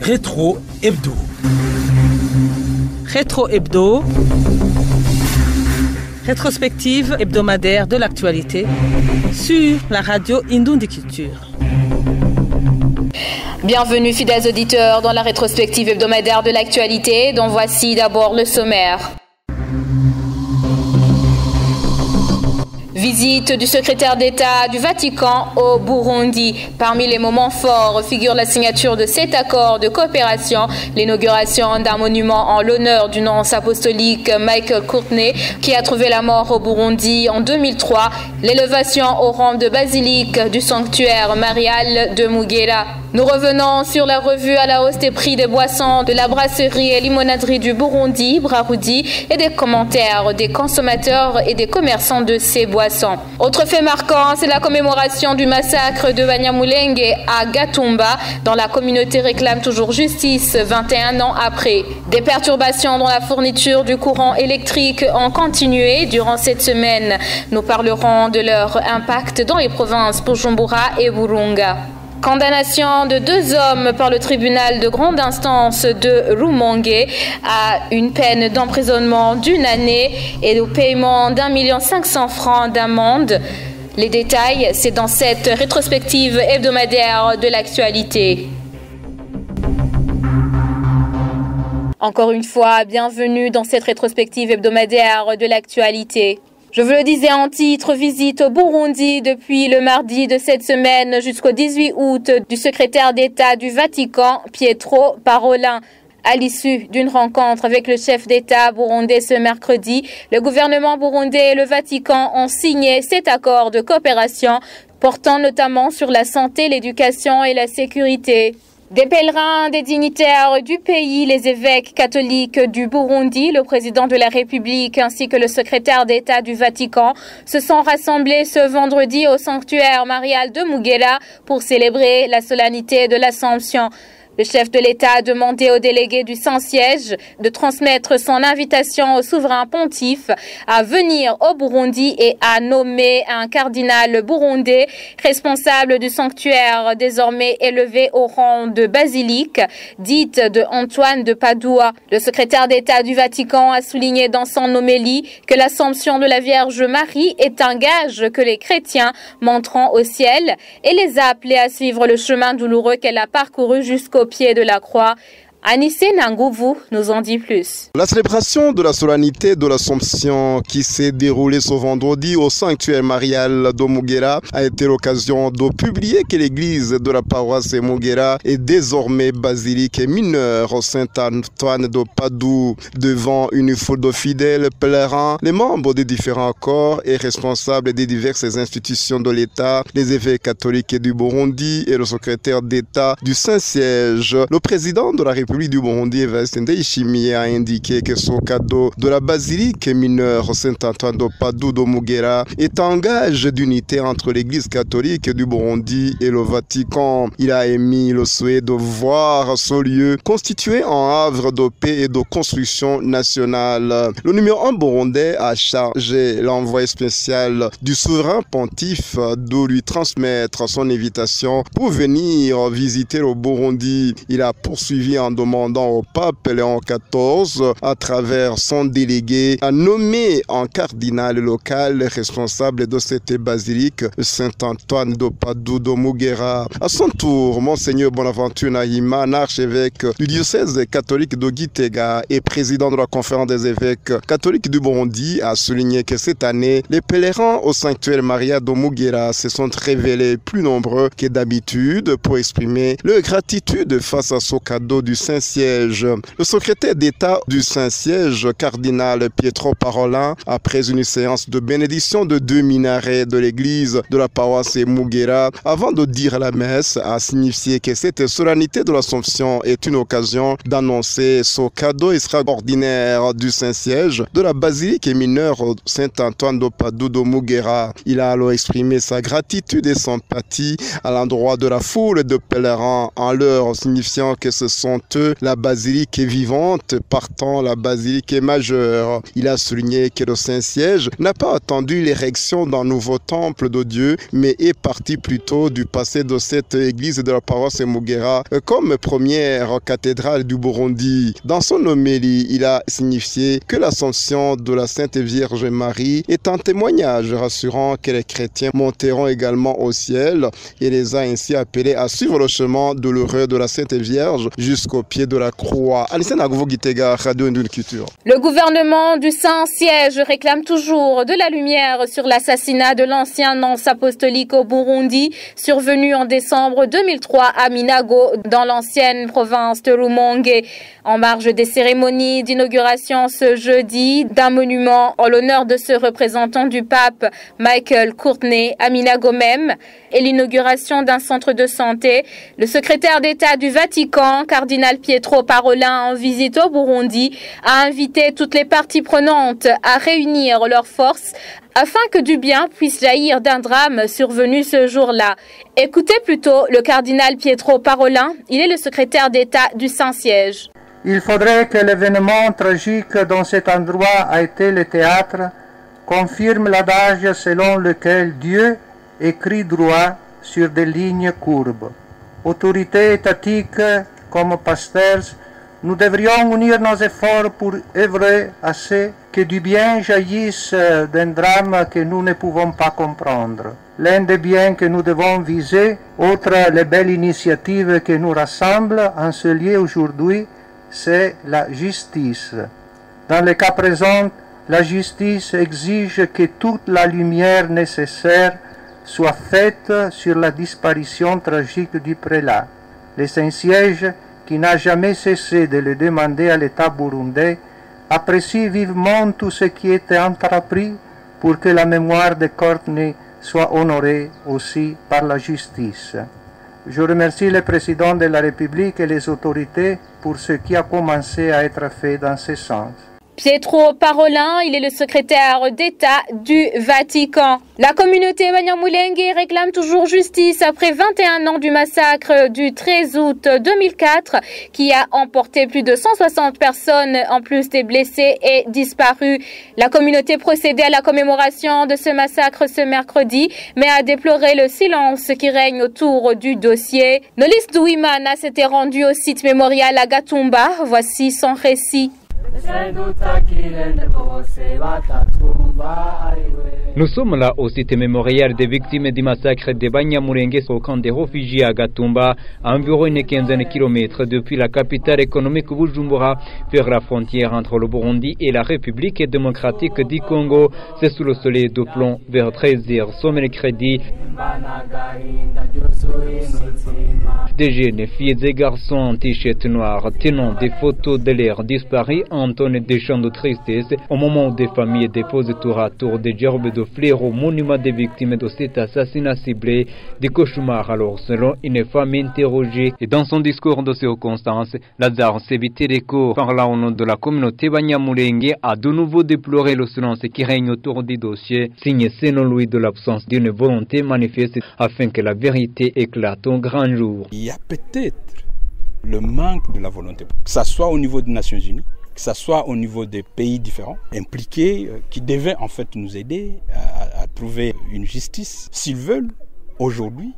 Rétro Hebdo. Rétro Hebdo. Rétrospective hebdomadaire de l'actualité sur la radio Indoundi Culture. Bienvenue fidèles auditeurs dans la rétrospective hebdomadaire de l'actualité, dont voici d'abord le sommaire. Visite du secrétaire d'État du Vatican au Burundi. Parmi les moments forts figure la signature de 7 accords de coopération, l'inauguration d'un monument en l'honneur du nonce apostolique Michael Courtney qui a trouvé la mort au Burundi en 2003, l'élevation au rang de basilique du sanctuaire marial de Mugera. Nous revenons sur la revue à la hausse des prix des boissons de la brasserie et limonaderie du Burundi, Brarudi, et des commentaires des consommateurs et des commerçants de ces boissons. Autre fait marquant, c'est la commémoration du massacre de Banyamulenge à Gatumba, dont la communauté réclame toujours justice 21 ans après. Des perturbations dans la fourniture du courant électrique ont continué durant cette semaine. Nous parlerons de leur impact dans les provinces Bujumbura et Burunga. Condamnation de 2 hommes par le tribunal de grande instance de Rumonge à une peine d'emprisonnement d'1 année et au paiement d'1,5 million d'amende. Les détails, c'est dans cette rétrospective hebdomadaire de l'actualité. Encore une fois, bienvenue dans cette rétrospective hebdomadaire de l'actualité. Je vous le disais en titre, visite au Burundi depuis le mardi de cette semaine jusqu'au 18 août du secrétaire d'État du Vatican, Pietro Parolin. À l'issue d'une rencontre avec le chef d'État burundais ce mercredi, le gouvernement burundais et le Vatican ont signé 7 accords de coopération portant notamment sur la santé, l'éducation et la sécurité. Des pèlerins, des dignitaires du pays, les évêques catholiques du Burundi, le président de la République ainsi que le secrétaire d'État du Vatican se sont rassemblés ce vendredi au sanctuaire marial de Mugera pour célébrer la solennité de l'Assomption. Le chef de l'État a demandé au délégué du Saint-Siège de transmettre son invitation au souverain pontife à venir au Burundi et à nommer un cardinal burundais responsable du sanctuaire désormais élevé au rang de basilique, dite de Antoine de Padoue. Le secrétaire d'État du Vatican a souligné dans son homélie que l'Assomption de la Vierge Marie est un gage que les chrétiens monteront au ciel et les a appelés à suivre le chemin douloureux qu'elle a parcouru jusqu'au pied de la croix. Anissé Nangouvou nous en dit plus. La célébration de la solennité de l'Assomption qui s'est déroulée ce vendredi au sanctuaire marial de Mugera a été l'occasion de publier que l'église de la paroisse Mugera est désormais basilique et mineure au Saint-Antoine de Padoue. Devant une foule de fidèles pèlerins, les membres des différents corps et responsables des diverses institutions de l'État, les évêques catholiques du Burundi et le secrétaire d'État du Saint-Siège, le président de la République du Burundi, Evariste Ndayishimiye, a indiqué que ce cadeau de la basilique mineure Saint-Antoine de Padoue de Mugera est un gage d'unité entre l'église catholique du Burundi et le Vatican. Il a émis le souhait de voir ce lieu constitué en havre de paix et de construction nationale. Le numéro 1 burundais a chargé l'envoyé spécial du souverain pontife de lui transmettre son invitation pour venir visiter le Burundi. Il a poursuivi en demandant au pape Léon XIV, à travers son délégué, à nommer un cardinal local responsable de cette basilique, Saint-Antoine de Padoue de Mugera. À son tour, Monseigneur Bonaventure Nahima, archevêque du diocèse catholique de Gitega et président de la conférence des évêques catholiques du Burundi, a souligné que cette année, les pèlerins au sanctuaire marial de Mugera se sont révélés plus nombreux que d'habitude pour exprimer leur gratitude face à ce cadeau du Saint-Siège. Le secrétaire d'État du Saint-Siège, cardinal Pietro Parolin, après une séance de bénédiction de 2 minarets de l'église de la paroisse Mugera, avant de dire la messe, a signifié que cette solennité de l'Assomption est une occasion d'annoncer ce cadeau extraordinaire du Saint-Siège de la basilique mineure Saint-Antoine de Padoue de Mugera. Il a alors exprimé sa gratitude et sympathie à l'endroit de la foule de pèlerins en leur signifiant que ce sont juste la basilique est vivante, partant la basilique est majeure. Il a souligné que le Saint-Siège n'a pas attendu l'érection d'un nouveau temple de Dieu, mais est parti plutôt du passé de cette église de la paroisse Mugera comme première cathédrale du Burundi. Dans son homélie, il a signifié que l'ascension de la Sainte Vierge Marie est un témoignage rassurant que les chrétiens monteront également au ciel et les a ainsi appelés à suivre le chemin douloureux de la Sainte Vierge jusqu'au pied de la croix. Le gouvernement du Saint-Siège réclame toujours de la lumière sur l'assassinat de l'ancien nonce apostolique au Burundi, survenu en décembre 2003 à Minago, dans l'ancienne province de Rumonge. En marge des cérémonies d'inauguration ce jeudi d'un monument en l'honneur de ce représentant du pape, Michael Courtney, à Minago même, et l'inauguration d'un centre de santé, le secrétaire d'État du Vatican, cardinal Pietro Parolin, en visite au Burundi, a invité toutes les parties prenantes à réunir leurs forces afin que du bien puisse jaillir d'un drame survenu ce jour-là. Écoutez plutôt le cardinal Pietro Parolin, il est le secrétaire d'État du Saint-Siège. Il faudrait que l'événement tragique dont cet endroit a été le théâtre confirme l'adage selon lequel Dieu écrit droit sur des lignes courbes. Autorités étatiques comme pasteurs, nous devrions unir nos efforts pour œuvrer à ce que du bien jaillisse d'un drame que nous ne pouvons pas comprendre. L'un des biens que nous devons viser, outre les belles initiatives qui nous rassemblent en ce lieu aujourd'hui, c'est la justice. Dans le cas présent, la justice exige que toute la lumière nécessaire soit faite sur la disparition tragique du prélat. Le Saint-Siège, qui n'a jamais cessé de le demander à l'État burundais, apprécie vivement tout ce qui était entrepris pour que la mémoire de Courtney soit honorée aussi par la justice. Je remercie le président de la République et les autorités pour ce qui a commencé à être fait dans ce sens. Pietro Parolin, il est le secrétaire d'État du Vatican. La communauté Banyamulenge réclame toujours justice après 21 ans du massacre du 13 août 2004 qui a emporté plus de 160 personnes en plus des blessés et disparus. La communauté procédait à la commémoration de ce massacre ce mercredi, mais a déploré le silence qui règne autour du dossier. Nolis Douimana s'était rendu au site mémorial à Gatumba. Voici son récit. Nous sommes là au site mémorial des victimes du massacre de Banyamulenge au camp des réfugiés à Gatumba, à environ une quinzaine de kilomètres depuis la capitale économique Bujumbura, vers la frontière entre le Burundi et la République démocratique du Congo. C'est sous le soleil de plomb vers 13h ce mercredi. Des jeunes filles et garçons en t-shirt noir tenant des photos de l'air disparus entonnent des chants de tristesse au moment où des familles déposent tour à tour des gerbes de fleurs au monument des victimes de cet assassinat ciblé, des cauchemars alors selon une femme interrogée. Et dans son discours de circonstances, Lazare Sebitereko, parlant au nom de la communauté Banyamulenge, a de nouveau déploré le silence qui règne autour du dossier, signe selon lui de l'absence d'une volonté manifeste afin que la vérité éclate au grand jour. Il y a peut-être le manque de la volonté, que ce soit au niveau des Nations Unies, que ce soit au niveau des pays différents impliqués, qui devaient en fait nous aider à trouver une justice. S'ils veulent, aujourd'hui,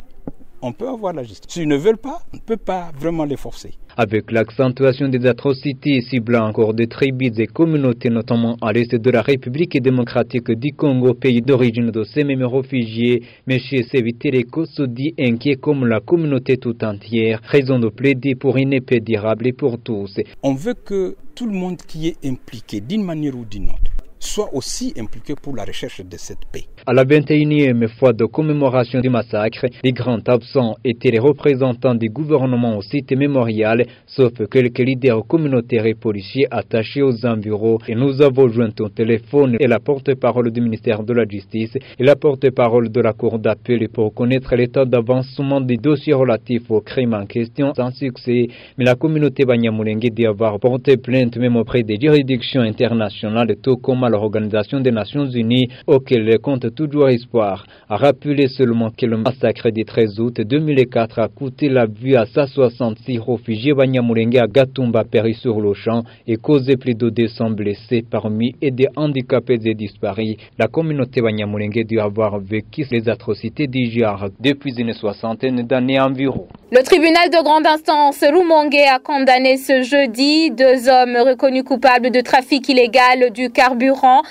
on peut avoir la justice. S'ils ne veulent pas, on ne peut pas vraiment les forcer. Avec l'accentuation des atrocités ciblant encore des tribus et communautés, notamment à l'est de la République démocratique du Congo, pays d'origine de ces mêmes réfugiés, M. Sebitereko se dit inquiet comme la communauté tout entière, raison de plaider pour une paix durable et pour tous. On veut que tout le monde qui est impliqué d'une manière ou d'une autre soit aussi impliqué pour la recherche de cette paix. À la 21e fois de commémoration du massacre, les grands absents étaient les représentants du gouvernement au site mémorial, sauf quelques leaders communautaires et policiers attachés aux environs. Et nous avons joint au téléphone et la porte-parole du ministère de la Justice et la porte-parole de la Cour d'appel pour connaître l'état d'avancement des dossiers relatifs aux crimes en question sans succès. Mais la communauté Banyamulenge dit avoir porté plainte même auprès des juridictions internationales, tout comme à l'Organisation des Nations Unies, auquel elle compte toujours espoir. A rappeler seulement que le massacre du 13 août 2004 a coûté la vie à 166 réfugiés Banyamulenge à Gatumba, péri sur le champ, et causé plus de 200 blessés parmi et des handicapés et disparus. La communauté Banyamulenge doit avoir vécu les atrocités d'Ijar depuis une soixantaine d'années environ. Le tribunal de grande instance Rumonge a condamné ce jeudi 2 hommes reconnus coupables de trafic illégal du carburant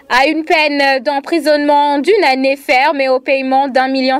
à une peine d'emprisonnement d'une année ferme et au paiement d'1,5 million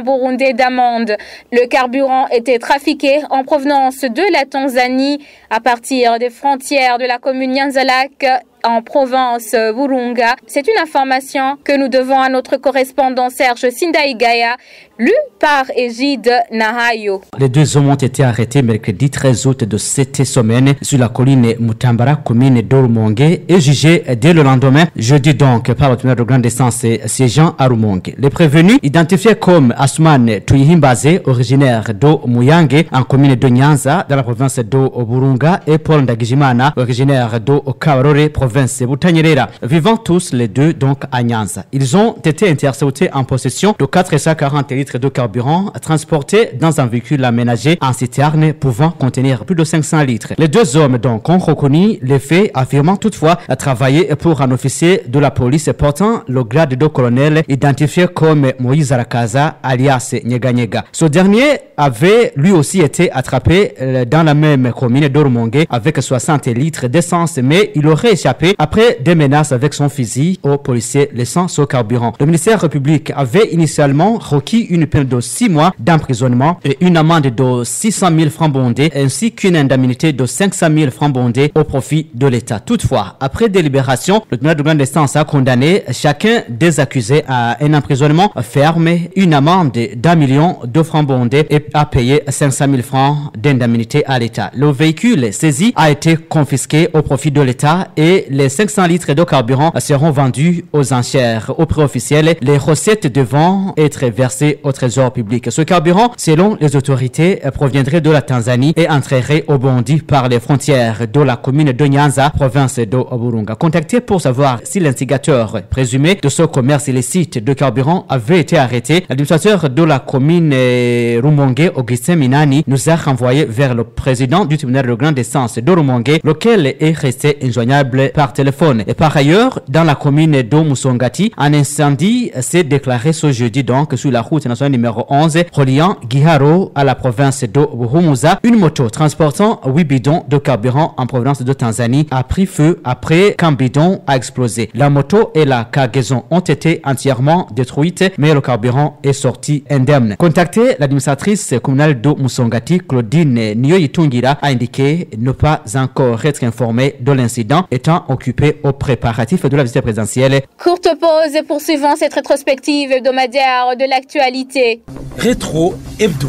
burundais d'amende. Le carburant était trafiqué en provenance de la Tanzanie à partir des frontières de la commune Nyanzalak en province Burunga. C'est une information que nous devons à notre correspondant Serge Sindaigaya, lu par Égide Nahayo. Les 2 hommes ont été arrêtés mercredi 13 août de cette semaine sur la colline Mutambara, commune d'Orumonge, et jugés dès le lendemain, jeudi donc, par le tribunal de grande instance siégeant à Rumonge. Les prévenus, identifiés comme Asman Tuyihimbaze, originaire d'Omuyange, en commune de Nyanza, dans la province d'Oburunga, et Paul Ndagijimana, originaire d'Okawarore, province Butanyerera, vivant tous les 2 donc à Nyanza. Ils ont été interceptés en possession de 440 litres de carburant transportés dans un véhicule aménagé en citerne pouvant contenir plus de 500 litres. Les 2 hommes donc ont reconnu les faits, affirmant toutefois travailler pour un officier de la police portant le grade de colonel identifié comme Moïse Arakaza alias Nyeganyega. Ce dernier avait lui aussi été attrapé dans la même commune d'Orumonge avec 60 litres d'essence, mais il aurait échappé après des menaces avec son fusil aux policiers laissant ce carburant. Le ministère public avait initialement requis une peine de 6 mois d'emprisonnement et une amende de 600 000 francs burundais ainsi qu'une indemnité de 500 000 francs burundais au profit de l'État. Toutefois, après délibération, le tribunal de grande instance a condamné chacun des accusés à un emprisonnement ferme, une amende d'1 million de francs burundais et a payé 500 000 francs d'indemnité à l'État. Le véhicule saisi a été confisqué au profit de l'État et les 500 litres de carburant seront vendus aux enchères au prix officiel, les recettes devant être versées au trésor public. Ce carburant, selon les autorités, proviendrait de la Tanzanie et entrerait au Burundi par les frontières de la commune de Nyanza, province de Burunga. Contacté pour savoir si l'instigateur présumé de ce commerce illicite de carburant avait été arrêté, l'administrateur de la commune Rumonge, Augustin Minani, nous a renvoyé vers le président du tribunal de grande instance de Rumonge, lequel est resté injoignable par téléphone. Et par ailleurs, dans la commune d'Omusongati, un incendie s'est déclaré ce jeudi donc sur la route nationale numéro 11 reliant Giharo à la province de Buhumuza. Une moto transportant 8 bidons de carburant en provenance de Tanzanie a pris feu après qu'un bidon a explosé. La moto et la cargaison ont été entièrement détruites, mais le carburant est sorti indemne. Contactée, l'administratrice communale de Musongati, Claudine Nyoyitungira, a indiqué ne pas encore être informée de l'incident, étant occupée aux préparatifs de la visite présidentielle. Courte pause et poursuivons cette rétrospective hebdomadaire de l'actualité. Rétro Hebdo.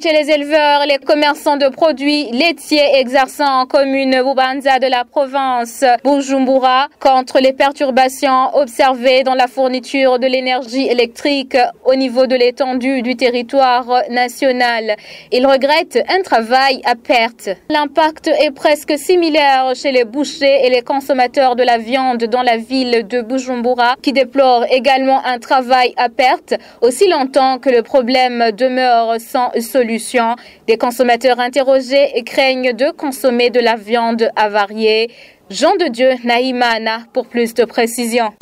Chez les éleveurs et les commerçants de produits laitiers exerçant en commune Bubanza de la province Bujumbura contre les perturbations observées dans la fourniture de l'énergie électrique au niveau de l'étendue du territoire national. Ils regrettent un travail à perte. L'impact est presque similaire chez les bouchers et les consommateurs de la viande dans la ville de Bujumbura qui déplorent également un travail à perte aussi longtemps que le problème demeure sans solution. Des consommateurs interrogés craignent de consommer de la viande avariée. Jean de Dieu Naïmana pour plus de précisions.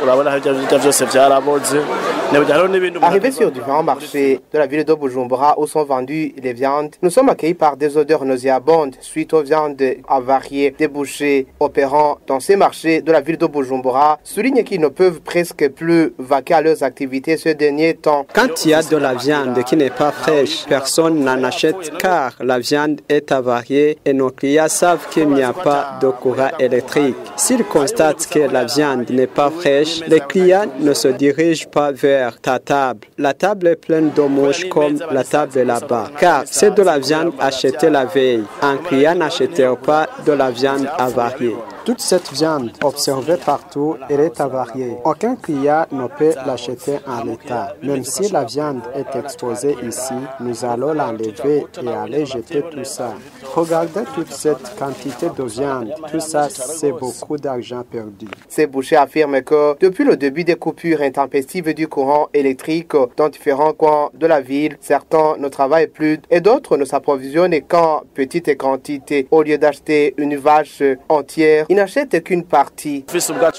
Arrivés sur différents marchés de la ville de Bujumbura où sont vendues les viandes, nous sommes accueillis par des odeurs nauséabondes suite aux viandes avariées. Des bouchers opérant dans ces marchés de la ville de Bujumbura soulignent qu'ils ne peuvent presque plus vaquer à leurs activités ce dernier temps. Quand il y a de la viande qui n'est pas fraîche, personne n'en achète car la viande est avariée et nos clients savent qu'il n'y a pas de courant électrique. S'ils constatent que la viande n'est pas fraîche, les clients ne se dirigent pas vers ta table. La table est pleine d'eau mouche comme la table là-bas, car c'est de la viande achetée la veille. Un client n'achètera pas de la viande avariée. Toute cette viande observée partout, elle est avariée. Aucun client ne peut l'acheter en l'état. Même si la viande est exposée ici, nous allons l'enlever et aller jeter tout ça. Regardez toute cette quantité de viande. Tout ça, c'est beaucoup d'argent perdu. Ces bouchers affirment que depuis le début des coupures intempestives du courant électrique dans différents coins de la ville, certains ne travaillent plus et d'autres ne s'approvisionnent qu'en petites quantités. Au lieu d'acheter une vache entière, ils n'achètent qu'une partie.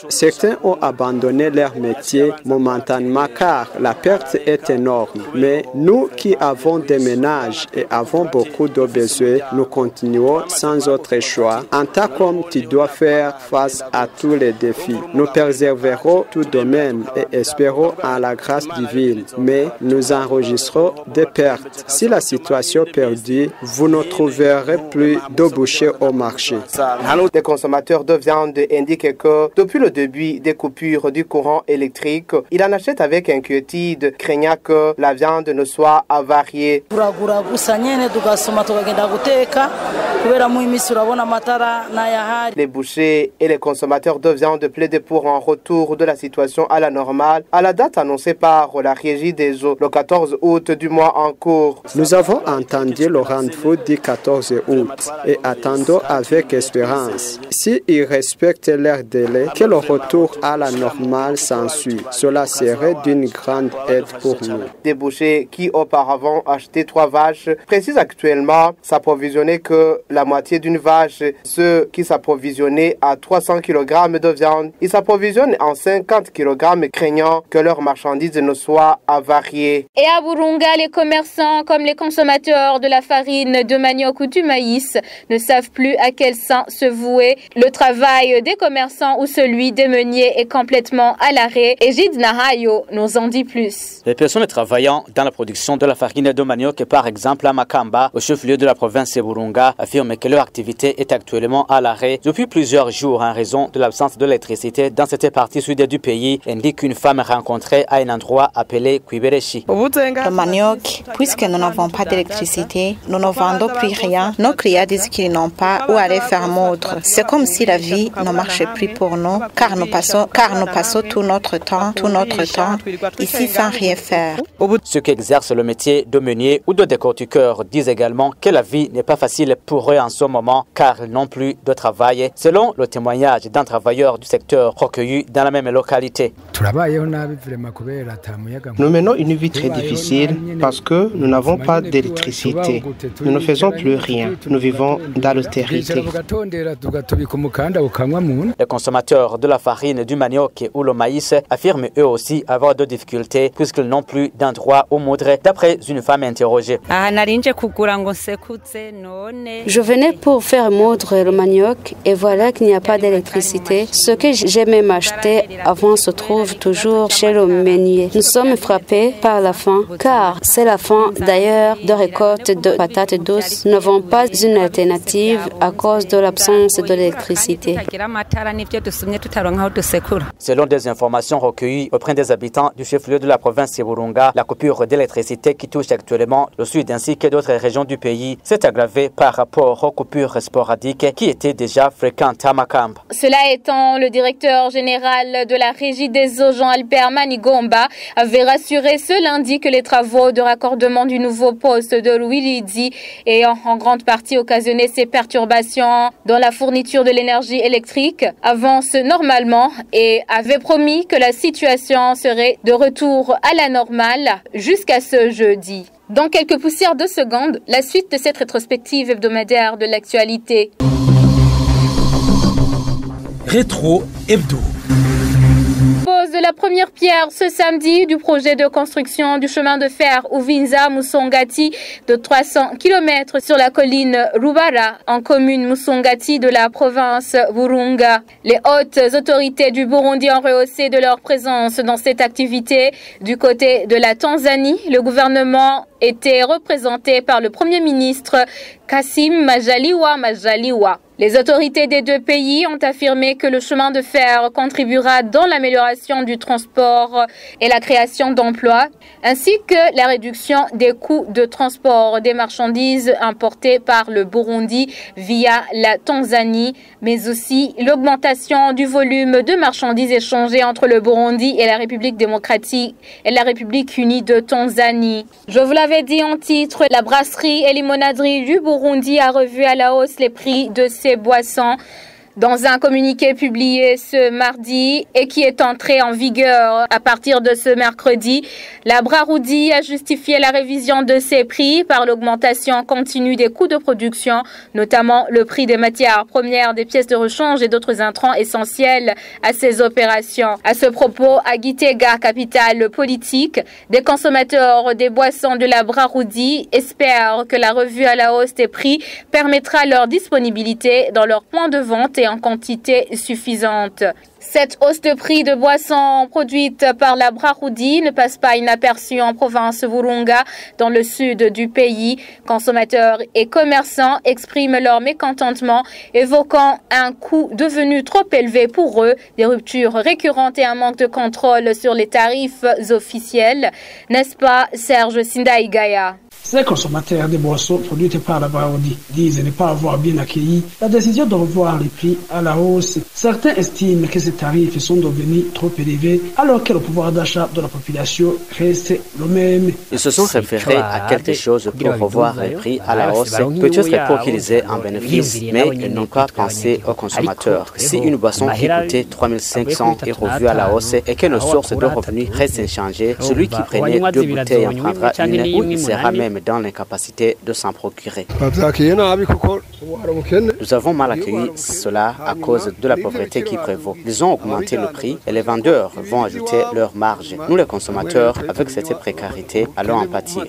Certains ont abandonné leur métier momentanément car la perte est énorme. Mais nous qui avons des ménages et avons beaucoup de besoins, nous continuons sans autre choix. En tant qu'homme, tu dois faire face à tous les défis. Nous persévérons tout de même et espérons en la grâce divine, mais nous enregistrons des pertes. Si la situation perdure, vous ne trouverez plus de bouchers au marché. Les consommateurs de viande indiquent que depuis le début des coupures du courant électrique, ils en achètent avec inquiétude, craignant que la viande ne soit avariée. Les bouchers et les consommateurs de viande plaident pour un retour de la situation à la normale à la date annoncée par la Régie des eaux, le 14 août du mois en cours. Nous avons entendu le rendez-vous du 14 août et attendons avec espérance. S'ils respectent leur délai, que le retour à la normale s'ensuit. Cela serait d'une grande aide pour nous. Des bouchers qui auparavant achetaient 3 vaches précisent actuellement s'approvisionner que la moitié d'une vache. Ceux qui s'approvisionnaient à 300 kg de viande, ils s'approvisionnent en 50 kg, craignant que leurs marchandises ne soient avariées. Et à Burunga, les commerçants comme les consommateurs de la farine, de manioc ou du maïs ne savent plus à quel sens se vouer. Le travail des commerçants ou celui des meuniers est complètement à l'arrêt. Et Gide Nahayo nous en dit plus. Les personnes travaillant dans la production de la farine de manioc, par exemple à Makamba, au chef-lieu de la province de Burunga, affirment que leur activité est actuellement à l'arrêt depuis plusieurs jours en raison de l'absence d'électricité dans cette partie sud du pays, indique une femme rencontrée à un endroit appelé Kwibereshi. Le manioc, puisque nous n'avons pas d'électricité, nous ne vendons plus rien. Nos clients disent qu'ils n'ont pas où aller faire montre. C'est comme si la vie ne marchait plus pour nous, car nous passons tout notre temps ici sans rien faire. Ceux qui exercent le métier de meunier ou de décortiqueur disent également que la vie n'est pas facile pour eux en ce moment, car ils n'ont plus de travail, selon le témoignage d'un travailleur du secteur recueilli dans la même localité. Nous menons une vie très difficile parce que nous n'avons pas d'électricité. Nous ne faisons plus rien. Nous vivons dans l'austérité. Les consommateurs de la farine, du manioc ou le maïs affirment eux aussi avoir de difficultés puisqu'ils n'ont plus d'endroit où moudre, d'après une femme interrogée. Je venais pour faire moudre le manioc et voilà qu'il n'y a pas d'électricité. Ce que j'ai même acheté avant se trouve toujours chez le meunier. Nous sommes frappés par la faim car c'est la fin d'ailleurs de récolte de patates douces. Nous n'avons pas une alternative à cause de l'absence de l'électricité. Selon des informations recueillies auprès des habitants du chef-lieu de la province de Burunga, la coupure d'électricité qui touche actuellement le sud ainsi que d'autres régions du pays s'est aggravée par rapport aux coupures sporadiques qui étaient déjà fréquentes à Makamba. Cela étant, le directeur général de la Régie des eaux, Jean-Albert Manigomba, avait rassuré ce lundi que les travaux de raccordement du nouveau poste de Louis-Lidi ayant en grande partie occasionné ces perturbations dans la fourniture de l'énergie électrique avancent normalement et avait promis que la situation serait de retour à la normale jusqu'à ce jeudi. Dans quelques poussières de secondes, la suite de cette rétrospective hebdomadaire de l'actualité. Rétro Hebdo. Pose de la première pierre ce samedi du projet de construction du chemin de fer Uvinza-Musongati de 300 km sur la colline Rubara en commune Musongati de la province Burunga. Les hautes autorités du Burundi ont rehaussé de leur présence dans cette activité. Du côté de la Tanzanie, le gouvernement étaient représentés par le Premier ministre Kassim Majaliwa. Les autorités des deux pays ont affirmé que le chemin de fer contribuera dans l'amélioration du transport et la création d'emplois, ainsi que la réduction des coûts de transport des marchandises importées par le Burundi via la Tanzanie, mais aussi l'augmentation du volume de marchandises échangées entre le Burundi et la République démocratique et la République unie de Tanzanie. Je vous l'avais dit en titre, la brasserie et limonaderie du Burundi a revu à la hausse les prix de ses boissons. Dans un communiqué publié ce mardi et qui est entré en vigueur à partir de ce mercredi, la Braroudi a justifié la révision de ses prix par l'augmentation continue des coûts de production, notamment le prix des matières premières, des pièces de rechange et d'autres intrants essentiels à ces opérations. À ce propos, à Gitega, capitale politique, des consommateurs des boissons de la Braroudi espèrent que la revue à la hausse des prix permettra leur disponibilité dans leurs points de vente et en quantité suffisante. Cette hausse de prix de boissons produites par la Braroudi ne passe pas inaperçue en province Burunga, dans le sud du pays. Consommateurs et commerçants expriment leur mécontentement, évoquant un coût devenu trop élevé pour eux, des ruptures récurrentes et un manque de contrôle sur les tarifs officiels. N'est-ce pas, Serge Sindaïgaya? Ces consommateurs de boissons produites par la Braroudi disent ne pas avoir bien accueilli la décision de revoir les prix à la hausse. Certains estiment que ces tarifs sont devenus trop élevés alors que le pouvoir d'achat de la population reste le même. Ils se sont référés à quelque chose pour revoir les prix à la hausse, peut-être pour qu'ils aient un bénéfice, mais ils n'ont pas pensé aux consommateurs. Si une boisson qui coûtait 3500 est revue à la hausse et que nos sources de revenus restent inchangées, celui qui prenait 2 bouteilles en prendra une ou il sera même dans l'incapacité de s'en procurer. Nous avons mal accueilli cela à cause de la pauvreté qui prévaut. Ils ont augmenté le prix et les vendeurs vont ajouter leur marge. Nous les consommateurs, avec cette précarité, allons en pâtir.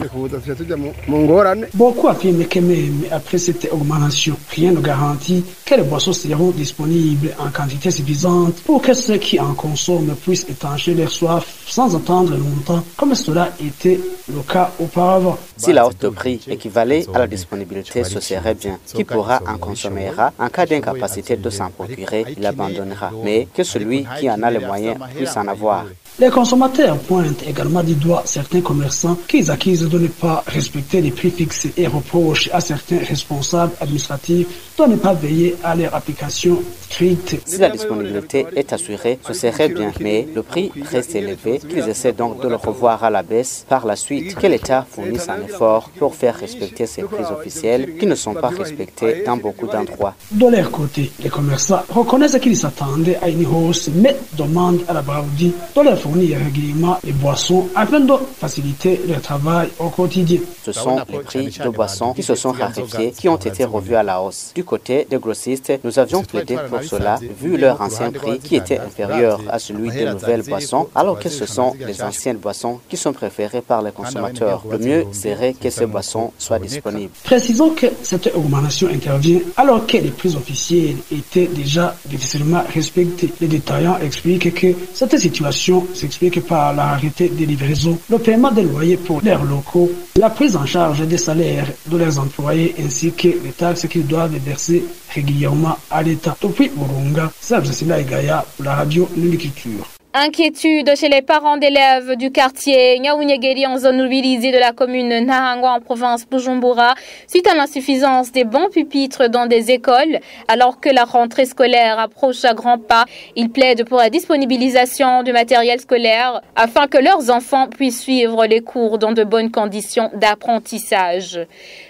Beaucoup affirment que même après cette augmentation, rien ne garantit que les boissons seront disponibles en quantité suffisante pour que ceux qui en consomment puissent étancher leur soif sans attendre longtemps, comme cela était le cas auparavant. Si la hausse de prix équivalait à la disponibilité, ce serait bien. Qui pourra en consommera, en cas d'incapacité de s'en procurer, il abandonnera. Mais que celui qui en a les moyens puisse en avoir. Les consommateurs pointent également du doigt certains commerçants qui accusent de ne pas respecter les prix fixés et reprochent à certains responsables administratifs de ne pas veiller à leur application stricte. Si la disponibilité est assurée, ce serait bien, mais le prix reste élevé, qu'ils essaient donc de le revoir à la baisse par la suite, que l'État fournisse un effort pour faire respecter ces prix officiels qui ne sont pas respectés dans beaucoup d'endroits. De leur côté, les commerçants reconnaissent qu'ils s'attendaient à une hausse, mais demandent à la Braroudi de leur fournir régulièrement les boissons afin de faciliter leur travail au quotidien. Ce sont les prix de boissons qui se sont raréfiés, qui ont été revus à la hausse. Du côté des grossistes, nous avions plaidé pour cela, vu leur ancien prix qui était inférieur à celui des nouvelles boissons, alors que ce sont les anciennes boissons qui sont préférées par les consommateurs. Le mieux serait que ces boissons soient disponibles. Précisons que cette augmentation intervient alors que les prix officiels étaient déjà difficilement respectés. Les détaillants expliquent que cette situation s'explique par la rareté des livraisons, le paiement des loyers pour leurs locaux, la prise en charge des salaires de leurs employés ainsi que les taxes qu'ils doivent verser régulièrement à l'État. Depuis Burunga, Serge Sindaïgaya pour la radio Nuniculture. Inquiétude chez les parents d'élèves du quartier Nyaounyegeri en zone mobilisée de la commune Nahangwa en province Bujumbura suite à l'insuffisance des bons pupitres dans des écoles. Alors que la rentrée scolaire approche à grands pas, ils plaident pour la disponibilisation du matériel scolaire afin que leurs enfants puissent suivre les cours dans de bonnes conditions d'apprentissage.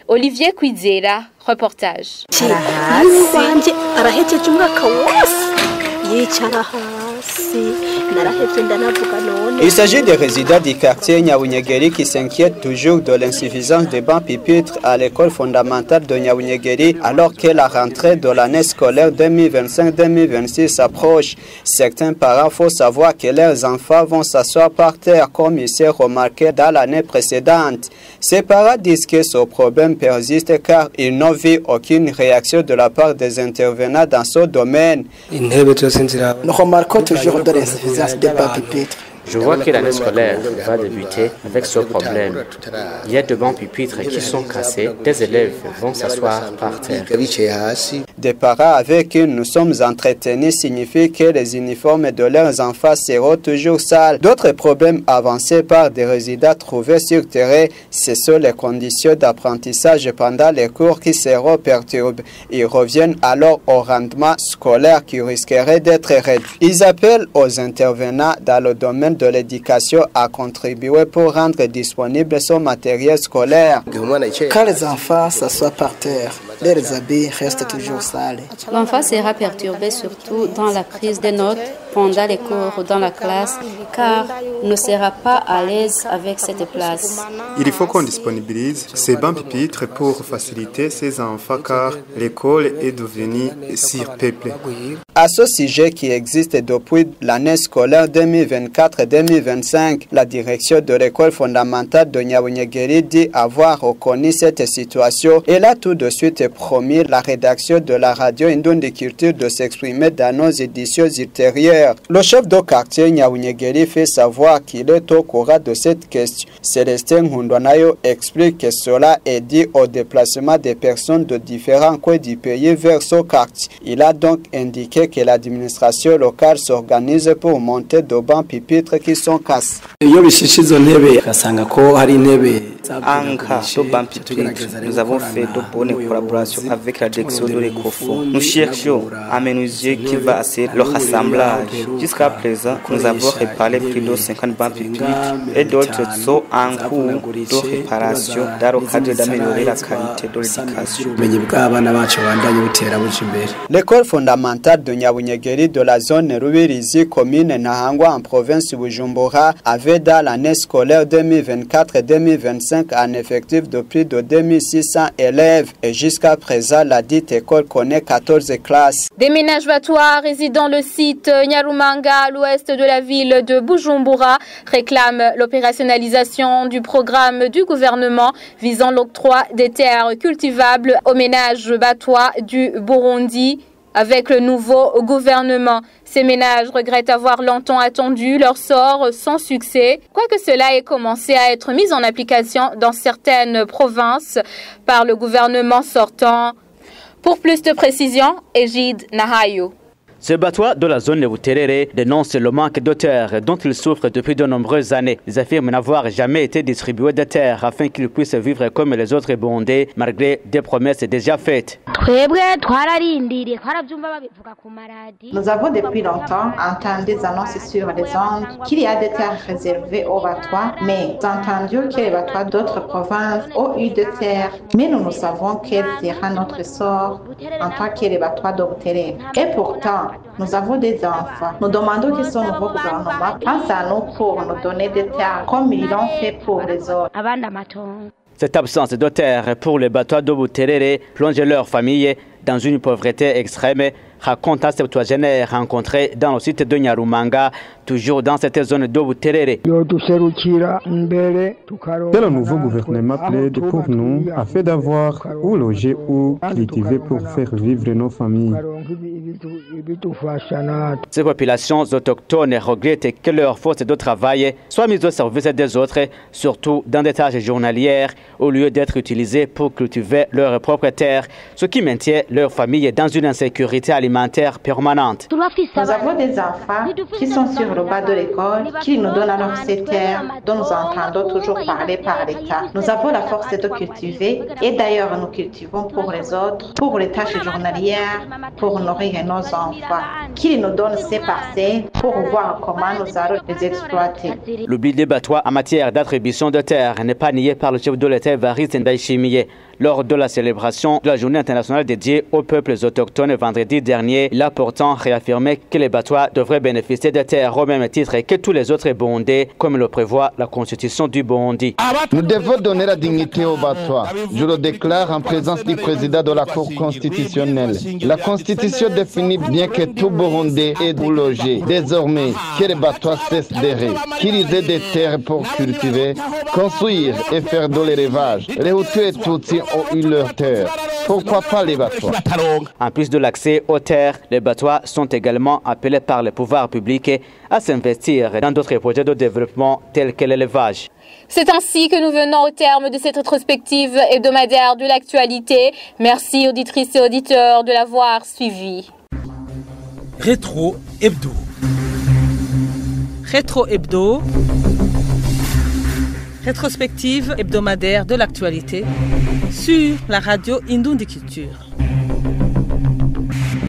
Olivier Kwizera, reportage. Il s'agit des résidents du quartier Nyaounyegeri qui s'inquiètent toujours de l'insuffisance des bancs pupitres à l'école fondamentale de Nyaounyegeri alors que la rentrée de l'année scolaire 2025-2026 s'approche. Certains parents font savoir que leurs enfants vont s'asseoir par terre comme il s'est remarqué dans l'année précédente. Ces parents disent que ce problème persiste car ils n'ont vu aucune réaction de la part des intervenants dans ce domaine. Nous remarquons toujours de l'insuffisance des bancs pupitres. Je vois que l'année scolaire va débuter avec ce problème. Il y a de bancs pupitres qui sont cassés, des élèves vont s'asseoir par terre. Des parents avec qui nous sommes entretenus signifie que les uniformes de leurs enfants seront toujours sales. D'autres problèmes avancés par des résidents trouvés sur terrain, ce sont les conditions d'apprentissage pendant les cours qui seront perturbées. Ils reviennent alors au rendement scolaire qui risquerait d'être réduit. Ils appellent aux intervenants dans le domaine de l'éducation à contribuer pour rendre disponible son matériel scolaire. Quand les enfants s'assoient par terre, leurs habits restent toujours sales. L'enfant sera perturbé surtout dans la prise des notes pendant les cours dans la classe car il ne sera pas à l'aise avec cette place. Il faut qu'on disponibilise ces bancs pupitres pour faciliter ces enfants car l'école est devenue surpeuplée. À ce sujet qui existe depuis l'année scolaire 2024-2025, la direction de l'école fondamentale de Nyawunyegeri dit avoir reconnu cette situation. Elle a tout de suite promis la rédaction de la radio Indundi Culture de s'exprimer dans nos éditions ultérieures. Le chef de quartier Nyawunyegeri fait savoir qu'il est au courant de cette question. Célestin Hundwanayo explique que cela est dû au déplacement des personnes de différents coins du pays vers ce quartier. Il a donc indiqué que l'administration locale s'organise pour monter de bancs pupitres qui sont cassés. En cas de bancs pupitres, nous avons fait de bonnes collaborations avec la direction de l'ECOFO. Nous cherchons à menuisier qui va assurer le rassemblage. Jusqu'à présent, nous avons réparé plus de 50 bancs pupitres et d'autres sont en cours de réparation dans le cadre d'améliorer la qualité de l'éducation. L'école fondamentale de Nyawunyegeri de la zone Rubirizi, commune Nahangwa en province Bujumbura, avait dans l'année scolaire 2024-2025 un effectif de plus de 2600 élèves et jusqu'à présent la dite école connaît 14 classes. Des ménages vatois résidant le site Nyarumanga à l'ouest de la ville de Bujumbura réclament l'opérationnalisation du programme du gouvernement visant l'octroi des terres cultivables aux ménages vatois du Burundi. Avec le nouveau gouvernement, ces ménages regrettent avoir longtemps attendu leur sort sans succès, quoique cela ait commencé à être mis en application dans certaines provinces par le gouvernement sortant. Pour plus de précision, Égide Nahayo. Ces Batois de la zone de Buterere dénoncent le manque de terres dont ils souffrent depuis de nombreuses années. Ils affirment n'avoir jamais été distribués de terres afin qu'ils puissent vivre comme les autres Burundais malgré des promesses déjà faites. Nous avons depuis longtemps entendu des annonces sur les ondes qu'il y a des terres réservées aux Batois, mais entendu que les Batois d'autres provinces ont eu des terres. Mais nous savons quel sera notre sort en tant que les Batois de Buterere. Et pourtant, nous avons des enfants. Nous demandons que ce nouveau gouvernement pense à nous pour nous donner des terres comme ils l'ont fait pour les autres. Cette absence de terre pour les Batois de Buterere plonge leur famille dans une pauvreté extrême, raconte un septuagénaire rencontré dans le site de Nyarumanga, toujours dans cette zone de Buterere. Le nouveau gouvernement plaide pour nous afin d'avoir où loger ou cultiver pour faire vivre nos familles. Ces populations autochtones regrettent que leur force de travail soit mise au service des autres, surtout dans des tâches journalières, au lieu d'être utilisées pour cultiver leurs propres terres, ce qui maintient leur famille dans une insécurité alimentaire permanente. Nous avons des enfants qui sont sur le bas de l'école, qui nous donnent alors ces terres dont nous entendons toujours parler par l'État. Nous avons la force de cultiver et d'ailleurs nous cultivons pour les autres, pour les tâches journalières, pour nourrir nos enfants, qui nous donnent ces parcelles pour voir comment nous allons les exploiter. L'oubli des Batois en matière d'attribution de terres n'est pas nié par le chef de l'État Evariste Ndayishimiye. Lors de la célébration de la journée internationale dédiée aux peuples autochtones vendredi dernier, il a pourtant réaffirmé que les Batois devraient bénéficier de terres au même titre que tous les autres Burundais, comme le prévoit la constitution du Burundi. Nous devons donner la dignité aux Batois. Je le déclare en présence du président de la Cour constitutionnelle. La constitution définit bien que tout Burundais est où loger. Désormais, que les Batois cessent d'errer, qu'ils aient des terres pour cultiver, construire et faire de l'élevage. Les Hutus et Tutsis ont eu leur terre. Pourquoi pas les Batois? En plus de l'accès aux terres, les Batois sont également appelés par les pouvoirs publics à s'investir dans d'autres projets de développement tels que l'élevage. C'est ainsi que nous venons au terme de cette rétrospective hebdomadaire de l'actualité. Merci auditrices et auditeurs de l'avoir suivi. Rétro Hebdo. Rétro Hebdo. Rétrospective hebdomadaire de l'actualité sur la radio Indoundi Culture.